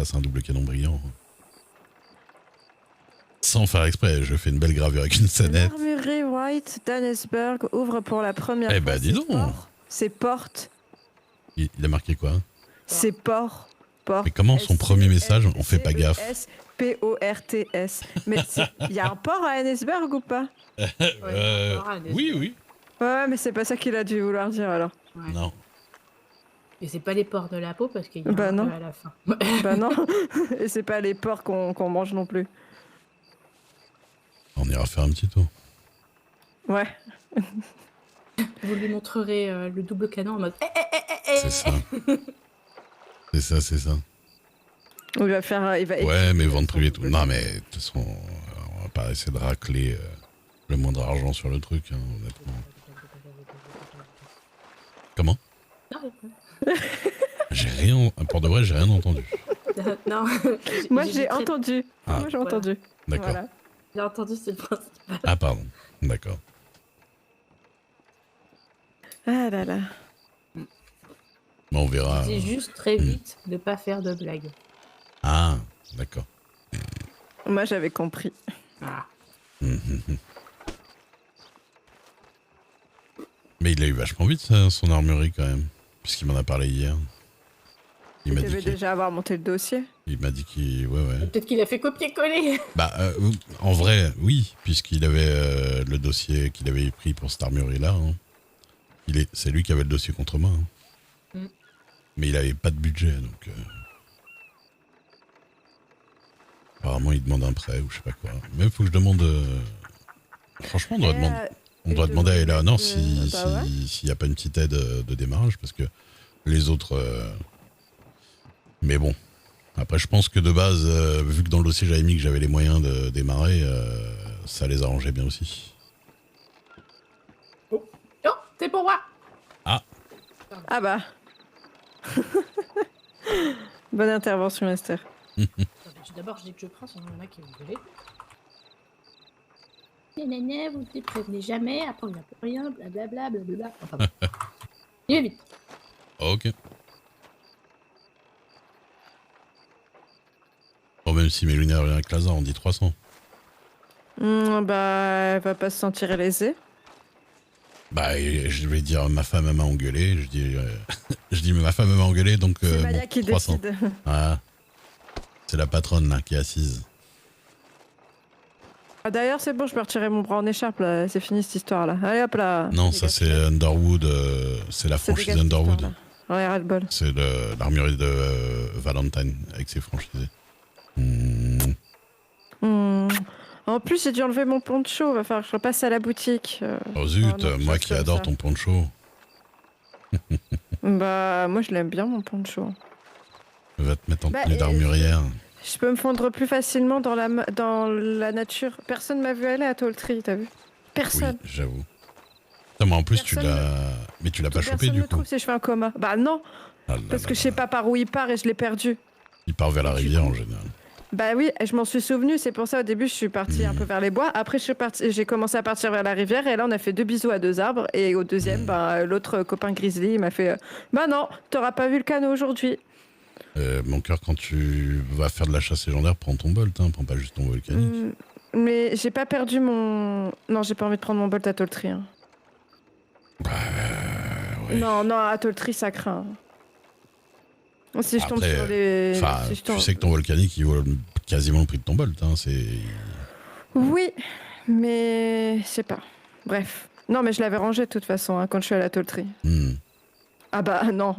fasse un double canon brillant. Sans faire exprès, je fais une belle gravure avec une sonnette. L'armurerie White d'Annesburg ouvre pour la première fois. Eh bah dis donc. Ses portes. Il a marqué quoi? Ses ports. Mais comment son premier message, on fait pas gaffe? S-P-O-R-T-S. Mais il y a un port à Annesburg ou pas? Oui, oui. Ouais, mais c'est pas ça qu'il a dû vouloir dire alors. Ouais. Non. Et c'est pas les porcs de la peau parce qu'il y a Bah un non. peu à la fin. Bah non. Et c'est pas les porcs qu'on mange non plus. On ira faire un petit tour. Ouais. Vous lui montrerez le double canon en mode. C'est ça. C'est ça. Il va faire. Il va Ouais, mais vente privée et tout. Non, mais de toute façon, on va pas essayer de racler le moindre argent sur le truc, hein, honnêtement. Comment? J'ai rien. Pour de vrai, j'ai rien entendu. Non. Moi j'ai entendu. Ah. Moi j'ai entendu. D'accord. Voilà. J'ai entendu, c'est le principal. Ah, pardon. D'accord. Ah là là. Bon, on verra. C'est juste très vite de pas faire de blagues. Ah, d'accord. Moi j'avais compris. Ah. Mais il a eu vachement vite ça, son armurerie quand même, puisqu'il m'en a parlé hier. Il Tu m'a dit devais déjà avoir monté le dossier. il m'a dit qu'il ouais. Peut-être qu'il a fait copier-coller. Bah en vrai oui, puisqu'il avait le dossier qu'il avait pris pour cette armurerie là. Hein. C'est lui qui avait le dossier contre moi. Hein. Mm. Mais il avait pas de budget donc. Apparemment il demande un prêt ou je sais pas quoi. Même faut que je demande. Franchement on doit demander à Eleanor s'il y a pas une petite aide de démarrage parce que les autres. Mais bon. Après, je pense que de base, vu que dans le dossier j'avais mis que j'avais les moyens de démarrer, ça les arrangeait bien aussi. Oh, c'est pour moi. Ah bah. Bonne intervention, Esther. D'abord, je dis que je prends, sinon il y en a qui vont gueuler. Nénéné, vous ne prévenez jamais, après on n'a plus rien, blablabla, blablabla. Enfin bon. Il est vite. Ok. Bon, même si mes lunettes reviennent avec Lazare, on dit 300. Bah, elle va pas se sentir lésée. Bah, je vais dire ma femme elle m'a engueulé. Je dis mais ma femme elle m'a engueulé donc C'est Maya bon, qui 300. décide. Voilà. C'est la patronne là qui est assise. Ah, d'ailleurs, c'est bon, je peux retirer mon bras en écharpe, là. C'est fini cette histoire là. Allez hop là. Non, ça c'est Underwood, c'est la franchise Underwood. Ouais, ras le bol. C'est l'armurerie de Valentine avec ses franchisés. En plus, j'ai dû enlever mon poncho. Va falloir que je repasse à la boutique. Oh zut, non, moi qui adore ton poncho. Bah, moi, je l'aime bien, mon poncho. Va te mettre en Bah, tenue d'armurière. Je peux me fondre plus facilement dans la nature. Personne m'a vu aller à Toltree, t'as vu? Personne. Oui, j'avoue. Non, mais en plus, Personne mais tu l'as pas chopé Personne du me coup. trouve si je fais un coma. Bah non, Ah là parce là que je sais pas par où il part et je l'ai perdu. Il part vers la rivière en général. Bah oui, je m'en suis souvenu. C'est pour ça au début je suis partie un peu vers les bois. Après j'ai commencé à partir vers la rivière et là on a fait 2 bisous à 2 arbres et au deuxième, bah, l'autre copain Grizzly il m'a fait bah non, t'auras pas vu le canot aujourd'hui. Mon cœur, quand tu vas faire de la chasse légendaire, prends ton bolt, hein, prends pas juste ton volcanique. Mais j'ai pas perdu mon. Non, j'ai pas envie de prendre mon bolt à Toltree. Hein. Bah, ouais. Non, à Toltree ça craint. Si je tombe Après, sur les. Si je tombe... tu sais que ton volcanique il vaut quasiment le prix de ton bolt, hein, c'est. Oui, mais je sais pas. Bref. Non, mais je l'avais rangé de toute façon hein, quand je suis à la Toltree. Ah bah non.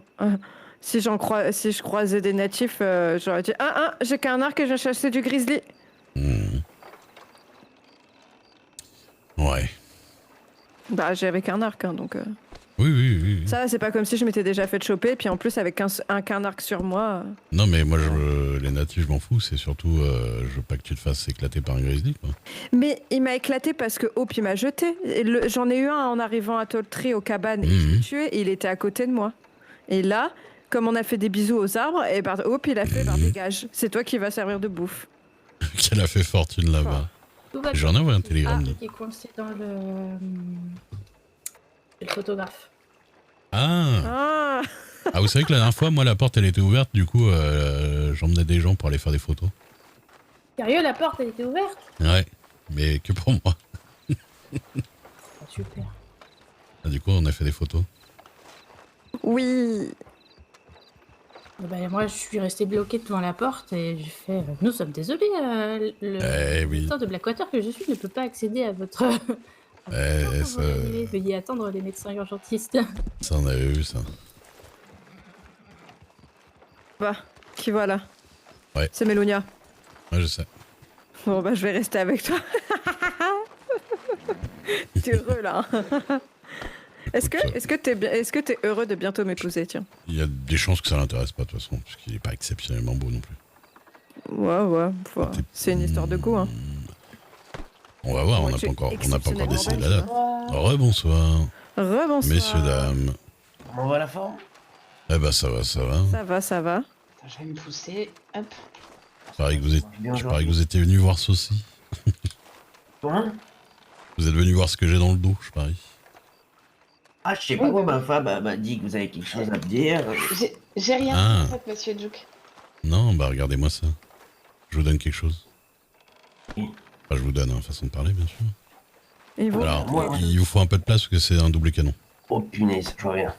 Si je croisais des natifs, j'aurais dit j'ai qu'un arc et je vais chasser du grizzly. Ouais. Bah j'ai avec un arc, hein, donc. Oui. Ça, c'est pas comme si je m'étais déjà fait choper, puis en plus avec qu'un arc sur moi. Non, mais moi, les natifs, je m'en fous. C'est surtout, je veux pas que tu te fasses éclater par un grizzly, quoi. Mais il m'a éclaté parce que Hope, il m'a jeté. J'en ai eu un en arrivant à Toltree aux cabanes et je l'ai tué et il était à côté de moi. Et là, comme on a fait des bisous aux arbres, et Hope, il a fait dégage. C'est toi qui vas servir de bouffe. Qu'elle a fait fortune là-bas. J'en ai envoyé un télégramme. Qui est coincé dans le photographe. Ah. Ah, vous savez que la dernière fois, moi, la porte, elle était ouverte. Du coup, j'emmenais des gens pour aller faire des photos. Sérieux, la porte, elle était ouverte? Ouais, mais que pour moi. Ah, super. Ah, du coup, on a fait des photos. Oui. Bah, moi, je suis restée bloquée devant la porte et j'ai fait nous sommes désolés, le Oui. médecin de Blackwater que je suis ne peut pas accéder à votre, à votre corps pour Ça, vous réanimer. Veuillez attendre les médecins urgentistes. ça, on avait vu ça. Bah, qui voilà? Ouais. C'est Mélonia. Ouais, je sais. Bon, bah, je vais rester avec toi. T'es heureux, là. Est-ce que t'es heureux de bientôt m'épouser, tiens? Il y a des chances que ça l'intéresse pas, de toute façon, parce qu'il est pas exceptionnellement beau non plus. Ouais. C'est une histoire de goût, hein. On va voir, Bon, on n'a pas encore décidé la date. Rebonsoir. Rebonsoir. Messieurs, dames. Comment va la forme? Eh ben, ça va. Ça va. Attends, je vais me pousser. Hop. Je parie que vous étiez venu voir ceci. Comment? Vous êtes venu voir ce que j'ai dans le dos, je parie. Ah, je sais pas quoi, ma femme m'a dit que vous avez quelque chose à me dire. J'ai rien, Ah. en fait, monsieur Duke. Non, bah regardez-moi ça. Je vous donne quelque chose. Oui. Enfin, je vous donne, façon de parler, bien sûr. Et vous? Alors, moi, il vous faut un peu de place parce que c'est un double canon. Oh punaise, je vois rien.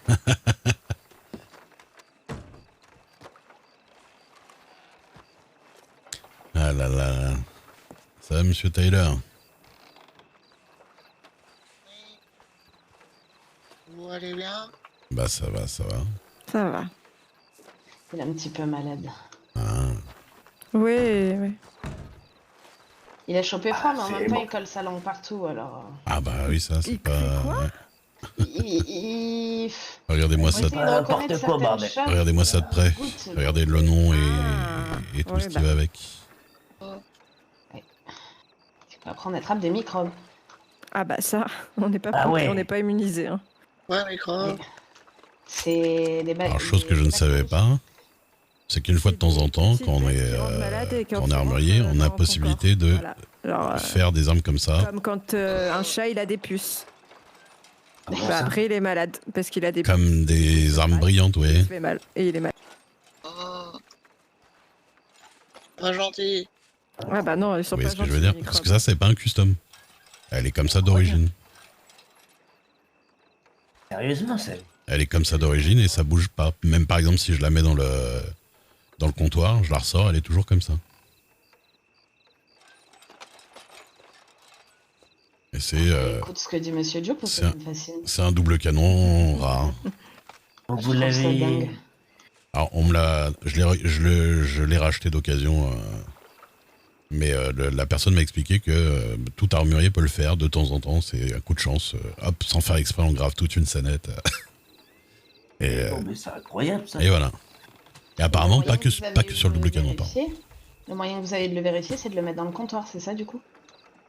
Ah là là. Ça va, monsieur Tyler? Vous allez bien? Bah ça va. Ça va. Il est un petit peu malade. Ah. Oui. Il a chopé froid, mais en c'est même temps, bon. il colle sa langue partout, alors... Ah bah oui, ça, c'est Il pas... fait quoi ouais. Il... Regardez-moi Faut ça, essayer de N'importe reconnaître quoi, certaines bordel. choses. regardez-moi ça de près. Goûte. Regardez le nom Ah. et tout Ouais, ce qui bah. va avec. Après, on attrape des microbes. Ah bah ça, on n'est pas, Ah ouais. on n'est pas immunisé. Hein. Ouais, micro. C'est des Alors, chose que je ne savais pas, c'est qu'une fois de temps en temps, quand on est armurier, on a possibilité de Voilà. Alors, faire des armes comme ça. comme quand un chat il a des puces. Comment Bah, ça? après il est malade parce qu'il a des puces. Comme des armes brillantes, Il oui. se fait mal et il est malade. Oh. Pas gentil. Ah bah non, ils sont Vous pas voyez ce que je gentils, veux dire? les Parce que microbes. ça, c'est pas un custom. Elle est comme ça d'origine. Sérieusement, ça. Elle est comme ça d'origine et ça bouge pas. Même par exemple, si je la mets dans le comptoir, je la ressors, elle est toujours comme ça. Et c'est Écoute ce que dit monsieur Duke, parce que c'est ça me fascine. c'est un double canon rare. Donc Je vous trouve ça l'avez. dingue. Alors on me l'a, je l'ai racheté d'occasion, mais la personne m'a expliqué que tout armurier peut le faire de temps en temps. C'est un coup de chance, hop, sans faire exprès, on grave toute une scénette. et, Oh, mais c'est incroyable ça. et voilà. Et apparemment Le moyen pas vous avez que sur le de double canon. Pardon. vérifier, le moyen que vous avez de le vérifier, c'est de le mettre dans le comptoir, c'est ça du coup?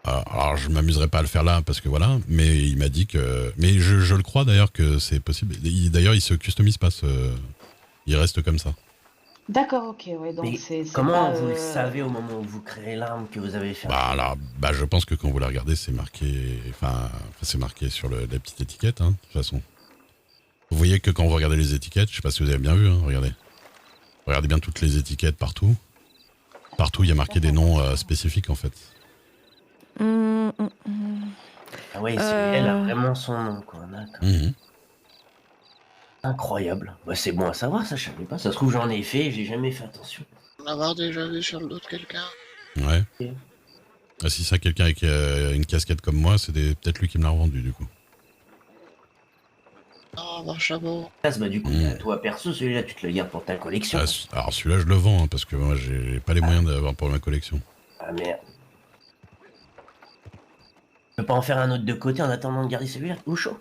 Alors je m'amuserai pas à le faire là parce que voilà, mais il m'a dit que, mais je le crois d'ailleurs que c'est possible. D'ailleurs il se customise pas, il reste comme ça. D'accord, ok, ouais, donc Mais c'est comment pas, vous le savez au moment où vous créez l'arme que vous avez fait? Bah alors, je pense que quand vous la regardez, c'est marqué, c'est marqué sur la petite étiquette, hein, de toute façon. Vous voyez que quand vous regardez les étiquettes, je sais pas si vous avez bien vu, hein, regardez bien toutes les étiquettes partout. Partout, il y a marqué des noms spécifiques en fait. Ah ouais, elle a vraiment son nom, quoi. D'accord. Mhm. Incroyable. Bah, c'est bon à savoir, ça je savais pas. Ça se trouve j'en ai fait, j'ai jamais fait attention. L'avoir déjà vu sur le dos de quelqu'un. Ouais. Ok. Ah, si c'est quelqu'un avec une casquette comme moi, c'est peut-être lui qui me l'a revendu du coup. Oh, bon chapeau. Bah, du coup, toi perso, celui-là, tu te le gardes pour ta collection. Alors celui-là, je le vends hein, parce que moi, j'ai pas les moyens d'avoir pour ma collection. Ah merde. Tu peux pas en faire un autre de côté en attendant de garder celui-là au chaud?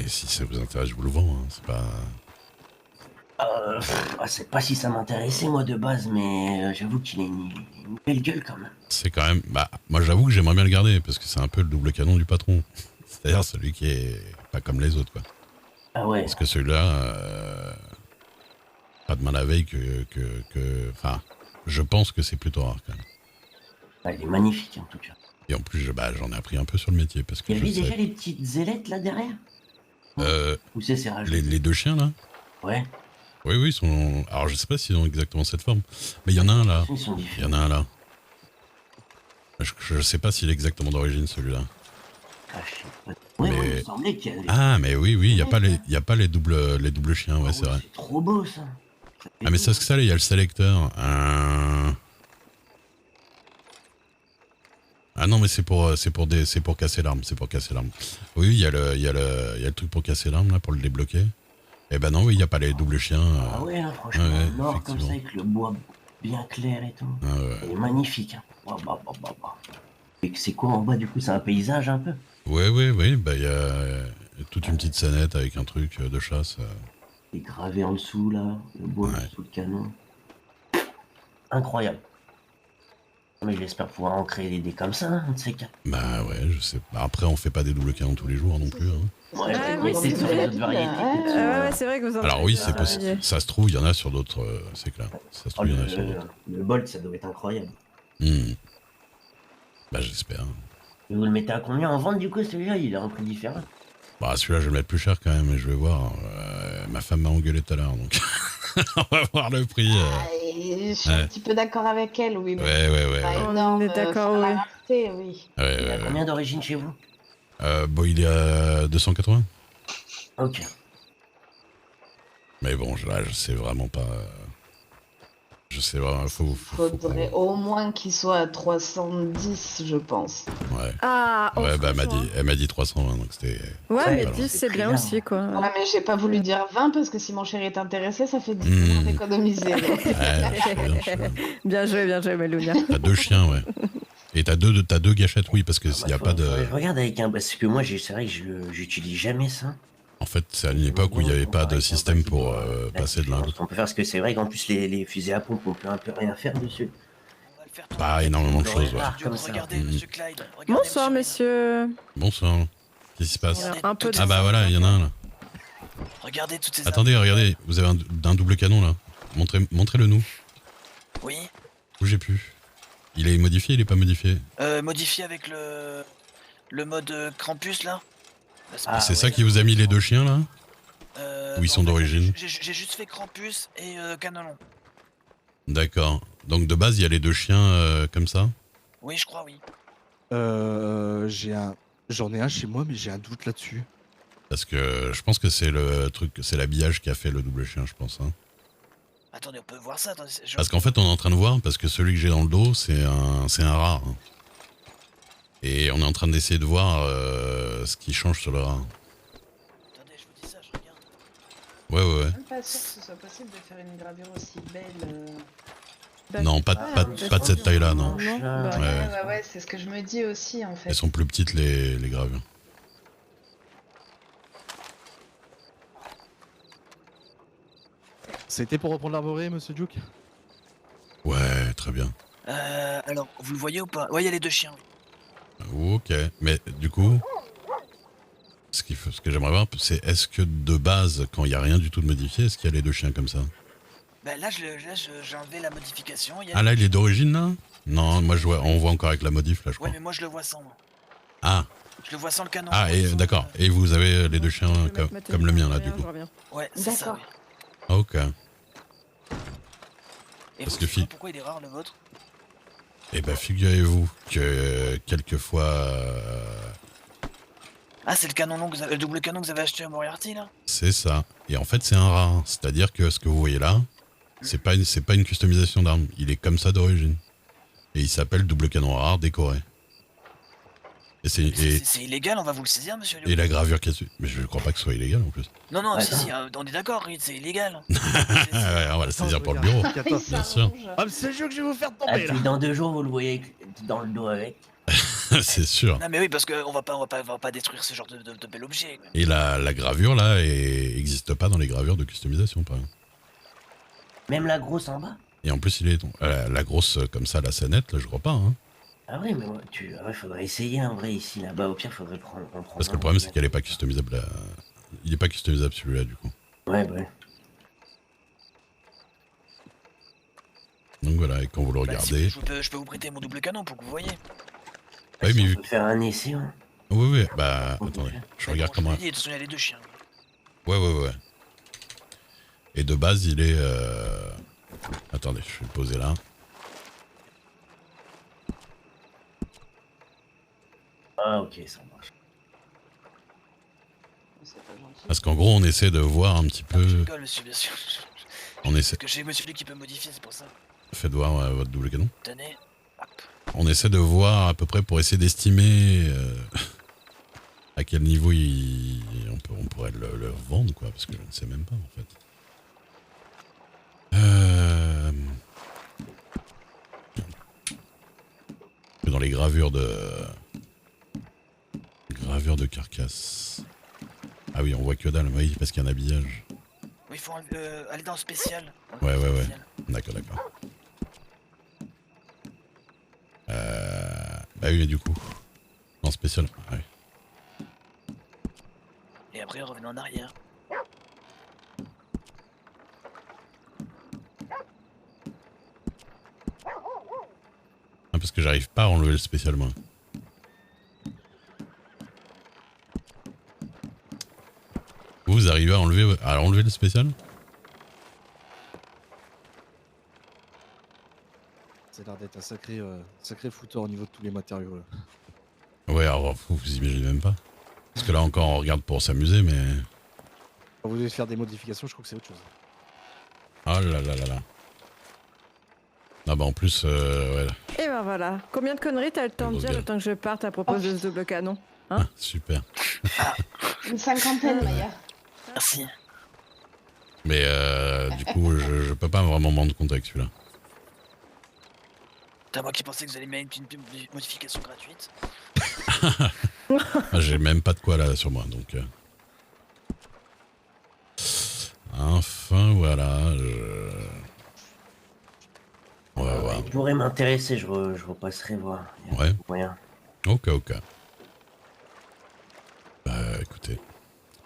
Si ça vous intéresse, je vous le vends. Hein, c'est pas. C'est pas si ça m'intéressait moi de base, mais j'avoue qu'il a une belle gueule quand même. C'est quand même. Moi, j'avoue que j'aimerais bien le garder parce que c'est un peu le double canon du patron. C'est-à-dire celui qui est pas comme les autres, quoi. Ah ouais. Parce que celui-là, pas demain la veille enfin, je pense que c'est plutôt rare quand même. Ah, il est magnifique en tout cas. Et en plus, j'en ai appris un peu sur le métier parce que Il y je avait déjà sais. les petites ailettes là derrière? Où c'est rajouté? Les deux chiens là. Ouais. Oui, ils sont. Alors je sais pas s'ils ont exactement cette forme, mais il y en a un là. Ils sont Il y différents. en a un là. Je sais pas s'il est exactement d'origine celui-là. Ah, je sais pas. Ouais, Mais- ouais, il me semblait qu'il y avait... Ah mais oui, il y a pas les doubles chiens, ouais Ah c'est vrai. C'est trop beau, ça. Ah mais c'est ce que ça, il y a le sélecteur. Ah non mais c'est pour casser l'arme, Oui, il y a le truc pour casser l'arme là, pour le débloquer. Eh ben non, oui, il y a pas les doubles chiens. Ah ouais, là, franchement, ouais, en or comme effectivement. ça, avec le bois bien clair et tout. Ah ouais. Il est magnifique. Hein. Bah. Et c'est quoi en bas, du coup? C'est un paysage, un peu? Oui, bah il y a toute une petite scénette avec un truc de chasse. Et gravé en dessous, là, le bois Ouais. sous le canon. Incroyable. Mais j'espère pouvoir en créer des comme ça, un de ces quatre. Bah ouais, je sais pas. Après, on fait pas des doubles canons tous les jours non plus. Hein. Ouais, Ah, mais oui, c'est c'est sur les vrai. autres variétés. Ouais, c'est vrai que vous en Alors avez oui, déjà c'est parlé. possible. Ça se trouve, il y en a sur d'autres, c'est clair. Ça se Oh, trouve, il y en a sur d'autres. le Bolt, ça doit être incroyable. Bah j'espère. Et vous le mettez à combien en vente, du coup, celui-là? Il a un prix différent. Bah celui-là, je vais le mettre plus cher quand même, mais je vais voir. Ma femme m'a engueulé tout à l'heure, donc on va voir le prix. Je suis un petit peu d'accord avec elle, oui. Ouais. Pas On énorme, est d'accord, sur la oui. rareté, oui. Il a combien d'origine chez vous? Bon, il est à 280. Ok. Mais bon, là, je sais vraiment pas. Je sais vraiment, faut Faudrait au moins qu'il soit à 310, je pense. Ouais. Ah, oh, Ouais, bah franchement. elle m'a dit 320, donc c'était. Ouais, Ouais, mais alors, 10, c'est c'est très bien bien. aussi, quoi. Ouais, mais j'ai pas voulu dire 20 parce que si mon chéri est intéressé, ça fait 10 d'économiser. Ouais, je sais bien. Bien joué, Melounia. T'as deux chiens, ouais. Et t'as deux gâchettes, oui, parce que s'il y a pas de. Je regarde avec un... Parce que moi, c'est vrai que j'utilise jamais ça. En fait, c'est à une époque où il n'y avait pas de système pour passer de l'un à l'autre. On peut faire parce que c'est vrai qu'en plus, les fusées à pompe, on peut un peu rien faire dessus. On va le faire Pas énormément de choses, ouais. Comme ça. Regardez, monsieur Clyde. Regardez, Bonsoir, monsieur monsieur. Bonsoir. Qu'est-ce qui se passe? On a un peu de... Ah bah voilà, il y en a un là. Wayne. Regardez toutes ces Attendez, regardez, vous avez un double canon là. Montrez-le nous. armes. Oui. Bougez plus. Il est modifié, il est pas modifié? Modifié avec le mode Krampus là. Ah, C'est ouais, ça qui vous a mis les deux chiens là? Où ils non, sont en fait, d'origine? J'ai juste fait Krampus et Canonon. D'accord. Donc de base, il y a les deux chiens comme ça? Oui, je crois, oui. J'en ai un chez moi, mais j'ai un doute là-dessus. Parce que je pense que c'est le truc, c'est l'habillage qui a fait le double chien, je pense. Hein. Attendez, on peut voir ça. Attendez, Parce qu'en fait, on est en train de voir, parce que celui que j'ai dans le dos, c'est un rare. Hein. Et on est en train d'essayer de voir ce qui change sur le rare. Attendez, je vous dis ça, je regarde. Ouais. Je suis même pas sûre que ce soit possible de faire une gravure aussi belle. Non, pas de cette taille-là, non. Non, bah, Ouais, c'est ce que je me dis aussi en fait. Elles sont plus petites, les gravures. C'était pour reprendre l'arborée, monsieur Duke? Ouais, très bien. Alors, vous le voyez ou pas? Ouais, il y a les deux chiens. Ok, mais du coup, ce que j'aimerais voir, c'est est-ce que de base, quand il n'y a rien du tout de modifié, est-ce qu'il y a les deux chiens comme ça? Ben là, j'ai enlevé la modification. Il y a Ah là, il est d'origine là? Non, moi on voit encore avec la modif là, je crois. Ouais, mais moi je le vois sans. Moi. Ah, Je le vois sans le canon. ah et d'accord. Et vous avez les deux chiens comme le mien là, du coup. Ouais, c'est ça. D'accord. Ouais. Ok. Et Parce vous, que pourquoi il est rare le vôtre? Eh ben, figurez-vous que quelquefois, Ah, c'est le canon long, le double canon que vous avez acheté à Moriarty là? c'est ça. Et en fait, c'est un rare. C'est-à-dire que ce que vous voyez là, c'est pas une customisation d'arme. Il est comme ça d'origine. Et il s'appelle double canon rare décoré. Et C'est illégal, on va vous le saisir, monsieur. Et la gravure qui est dessus. Mais je crois pas que ce soit illégal en plus. Non, non, Ouais, si, on est d'accord, oui, c'est illégal. Ouais, on va le saisir pour le bureau. Bien sûr. Ah, mais c'est le jeu que je vais vous faire Ah, tomber là! puis dans 2 jours, vous le voyez dans le dos avec. C'est sûr. Non, mais oui, parce qu'on va pas détruire ce genre de bel objet. Quoi. Et la gravure là existe pas dans les gravures de customisation, par exemple. Même la grosse en bas. Et en plus, il est la grosse comme ça, la scénette, là, je crois pas. Hein. Ah oui, mais ouais, faudrait essayer en vrai ici, là-bas. Au pire, faudrait prendre. Parce que le problème, c'est qu'elle est pas customisable. Il est pas customisable celui-là, du coup. Ouais. Donc voilà, et quand vous le Bah, si regardez. je peux vous prêter mon double canon pour que vous voyez. Ouais, mais on vu. peut faire un essai. Hein. Oui, bah attendez, je regarde Bon, comment. je vous ai dit, de toute façon, il y a les deux chiens. Ouais. Et de base, il est... Attendez, je vais le poser là. Ah, ok, ça marche. C'est pas gentil. Parce qu'en gros, on essaie de voir un petit Je peu... rigole, monsieur, bien sûr. On essaie... Parce que j'ai monsieur lui qui peut modifier, c'est pour ça. Faites voir votre double canon. Tenez. Hop. On essaie de voir à peu près pour essayer d'estimer à quel niveau on pourrait le vendre, quoi, parce que je ne sais même pas, en fait. Dans les gravures de carcasse. Ah oui, on voit que dalle, oui, parce qu'il y a un habillage. Oui, il faut aller dans le spécial. Ouais. D'accord. Bah oui, du coup. En spécial. Ouais. Et après, revenez en arrière. Ah, parce que j'arrive pas à enlever le spécial, moi. Vous arrivez à enlever le spécial? Ça a l'air d'être un sacré foutoir au niveau de tous les matériaux. Là. Ouais, alors vous imaginez même pas. Parce que là encore, on regarde pour s'amuser, mais... Quand vous devez faire des modifications, je crois que c'est autre chose. Oh là. Ah bah en plus, ouais. Et ben voilà. Combien de conneries t'as le temps de dire le temps que je parte à propos de ce double canon? Hein? Ah, super. Une cinquantaine, d'ailleurs. Merci. Mais du coup, je peux pas vraiment me rendre compte avec celui-là. T'as moi qui pensais que vous alliez mettre une modification gratuite. Ah, j'ai même pas de quoi là sur moi, donc... Enfin, voilà. On va voir. Il pourrait m'intéresser, je repasserai voir. Il y a Ouais. moyen. Ok. Bah écoutez,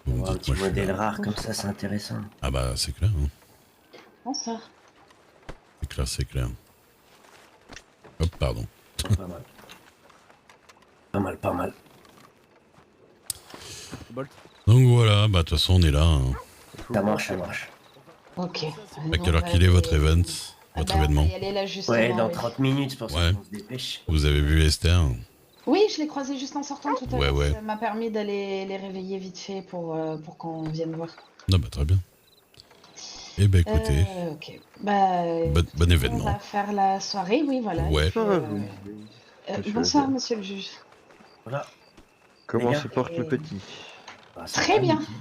vous me Voir un dites, petit moi je suis modèle là. rare comme ça, c'est intéressant. Ah bah c'est clair, hein. Bonsoir. C'est clair. Hop, pardon. Pas mal. Bolt. Donc voilà, bah de toute façon on est là. Hein. Ça marche. Ok. À quelle heure qu'il est votre event? Votre événement? On va y aller là, justement. Ouais, dans oui. 30 minutes, c'est pour ça Ouais. qu'on se dépêche. Vous avez vu Esther? Oui, je l'ai croisé juste en sortant tout à l'heure. Ouais. Ça m'a permis d'aller les réveiller vite fait pour qu'on vienne voir. Non bah très bien. Eh bah écoutez, Ok. Bah, bon on événement. va faire la soirée, oui, voilà. Ouais. Et puis, Monsieur bonsoir, Adèle. monsieur le juge. Voilà. Comment Les gars, se porte le petit? Bah, ça Très va, bien. nickel.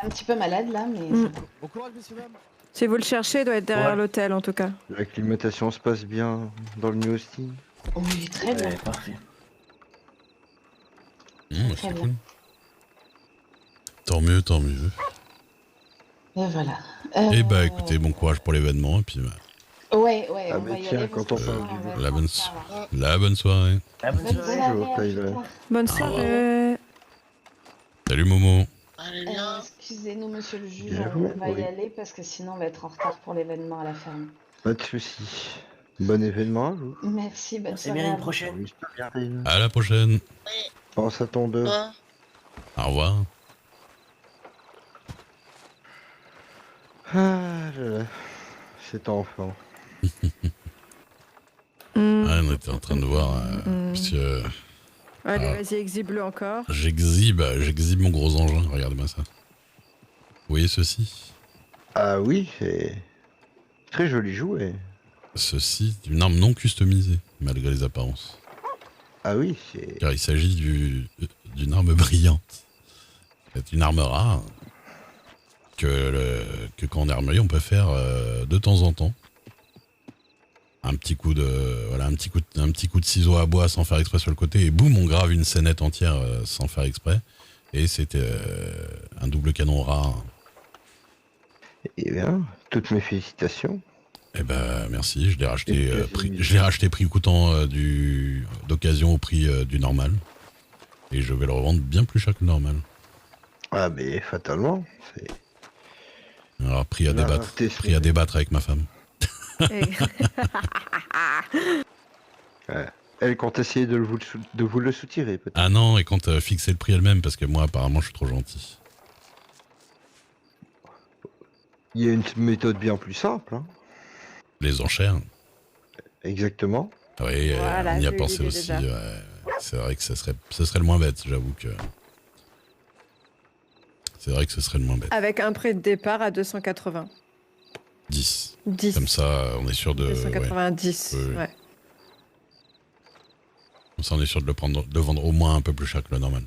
Un petit peu malade là, mais Mm. c'est bon. Bon courage, messieurs, dames. Si vous le cherchez, il doit être derrière Ouais. l'hôtel en tout cas. L'acclimatation se passe bien dans le New Austin? Oui, très bien. Ouais, parfait. Bah, Très c'est bien. cool. Tant mieux. Et voilà. Eh bah écoutez, bon courage pour l'événement et puis bah, Ouais, Ah on bah va y tiens, aller. quand parce on que parle sinon, du on va vin. la être en bonne, retard. la bonne soirée. Ah, bonne Bonne soirée. soirée, Bonjour, à plus Tyler. tard. Bonne Au revoir. soirée. Salut Momo. Allez, bien. Excusez-nous, monsieur le juge, Bien on joué, va y oui. aller parce que sinon on va être en retard pour l'événement à la ferme. Pas de soucis. Bon événement à vous. Merci, bonne C'est soirée. bien à une vous. prochaine. Oui, je te regarde. À la prochaine. Pense à ton 2. Toi, Au revoir. Ah là là. Cet enfant. Mm. Ah, on était en train de voir, Mm. monsieur... Allez, Ah. vas-y, exhibe-le encore. J'exhibe mon gros engin, regardez-moi ça. Vous voyez ceci? Ah oui, c'est très joli jouet. Ceci, une arme non customisée, malgré les apparences. Ah oui, c'est... Car il s'agit d'une arme brillante. C'est une arme rare que quand on est armurier, on peut faire de temps en temps. Un petit coup de ciseau à bois sans faire exprès sur le côté et boum, on grave une scénette entière sans faire exprès. Et c'était un double canon rare. Eh bien, toutes mes félicitations. Eh ben merci, je l'ai racheté, Et je l'ai racheté prix coûtant d'occasion au prix du normal. Et je vais le revendre bien plus cher que le normal. Ah mais fatalement, c'est... Alors prix à La débattre, rareté, prix à débattre avec ma femme. Et- Elle compte essayer de vous le soutirer peut-être. Ah non, et quand fixer le prix elle-même, parce que moi apparemment je suis trop gentil. Il y a une méthode bien plus simple. Hein. Les enchères. Exactement. Oui, Voilà, on y a j'ai eu pensé l'idée aussi. déjà. Ouais. C'est vrai que ce serait le moins bête, j'avoue que. C'est vrai que ce serait le moins bête. Avec un prix de départ à 280. 10. 10. Comme ça, on est sûr de. 290, Oui. ouais. Comme ça, on est sûr de vendre au moins un peu plus cher que le normal.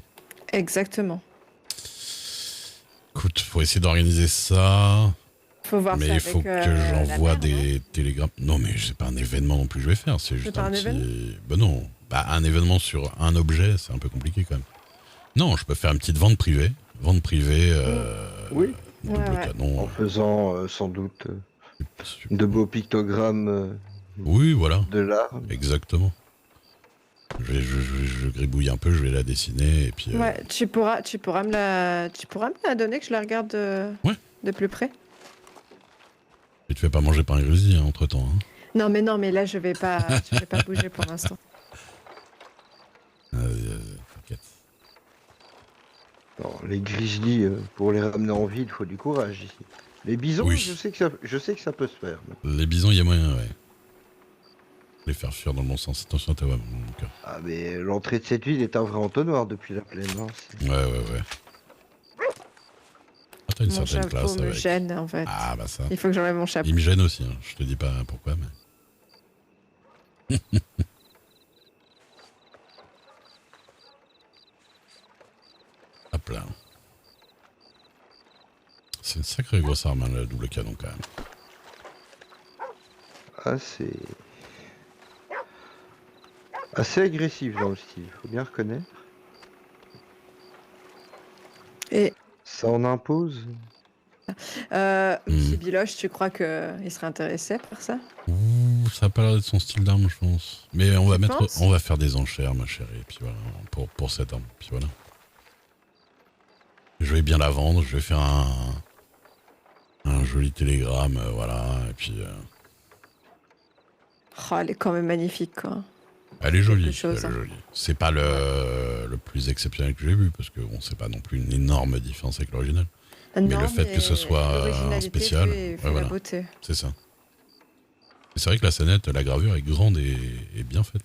Exactement. Écoute, faut essayer d'organiser ça. Faut voir ça Mais il avec faut que la j'envoie mère, des télégrammes. Non, mais c'est pas un événement non plus que je vais faire. C'est juste pas un petit. événement Ben non. Bah, un événement sur un objet, c'est un peu compliqué quand même. Non, je peux faire une petite vente privée. Vente privée. Oui. Double Ouais, ouais. canon. En faisant sans doute de beaux pictogrammes Oui, voilà. de l'art. Exactement. Je gribouille un peu, je vais la dessiner et puis. Ouais, tu pourras me la donner que je la regarde de plus près. Tu te fais pas manger par un grizzly entre temps. Hein. Non, mais là, je vais pas bouger pour l'instant. T'inquiète. Non, les grizzlies, pour les ramener en ville, il faut du courage ici. Les bisons, Oui. je sais que ça peut se faire. Mais... Les bisons, il y a moyen, ouais. Les faire fuir dans le bon sens. Attention à toi, mon cœur. Ah, mais l'entrée de cette ville est un vrai entonnoir depuis la plaine. Hein. Ouais. Ah, t'as une Mon certaine chapeau classe me avec. gêne, en fait. Ah, bah ça. Il faut que j'enlève mon chapeau. Il me gêne aussi, hein. Je te dis pas pourquoi, mais. Hop là. C'est une sacrée grosse arme, hein, la double canon, quand même. Ah, c'est assez agressif dans le style, faut bien reconnaître. Et Ça en impose. Monsieur Biloche, tu crois qu'il serait intéressé par ça? Ouh, ça a pas l'air d'être son style d'arme, je pense. Mais on penses va faire des enchères, ma chérie, et puis voilà, pour cette arme, puis voilà. Je vais bien la vendre, je vais faire un joli télégramme, voilà, et puis... Oh, elle est quand même magnifique, quoi. Elle est jolie, chose, elle est jolie. C'est pas le plus exceptionnel que j'ai vu, parce que bon, c'est pas non plus une énorme différence avec l'original. Mais le fait que ce soit l'originalité spécial, fait ouais, voilà. la beauté. C'est ça. Et c'est vrai que la scénette, la gravure est grande et bien faite.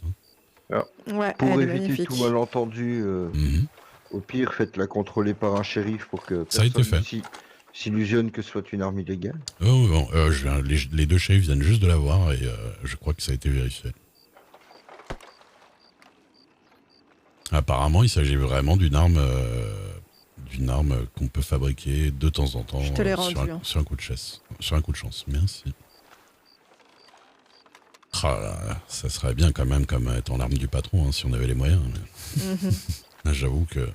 Hein. Ouais, Pour elle est éviter magnifique. tout malentendu, au pire, faites-la contrôler par un shérif pour que Ça a été personne fait. s'illusionne que ce soit une arme illégale. Oh, bon, les deux shérifs viennent juste de la voir et je crois que ça a été vérifié. Apparemment, il s'agit vraiment d'une arme qu'on peut fabriquer de temps en temps Je te l'ai rendu, sur un coup de chasse, sur un coup de chance. Merci. Ah là, ça serait bien quand même comme étant l'arme du patron hein, si on avait les moyens. Mais... J'avoue que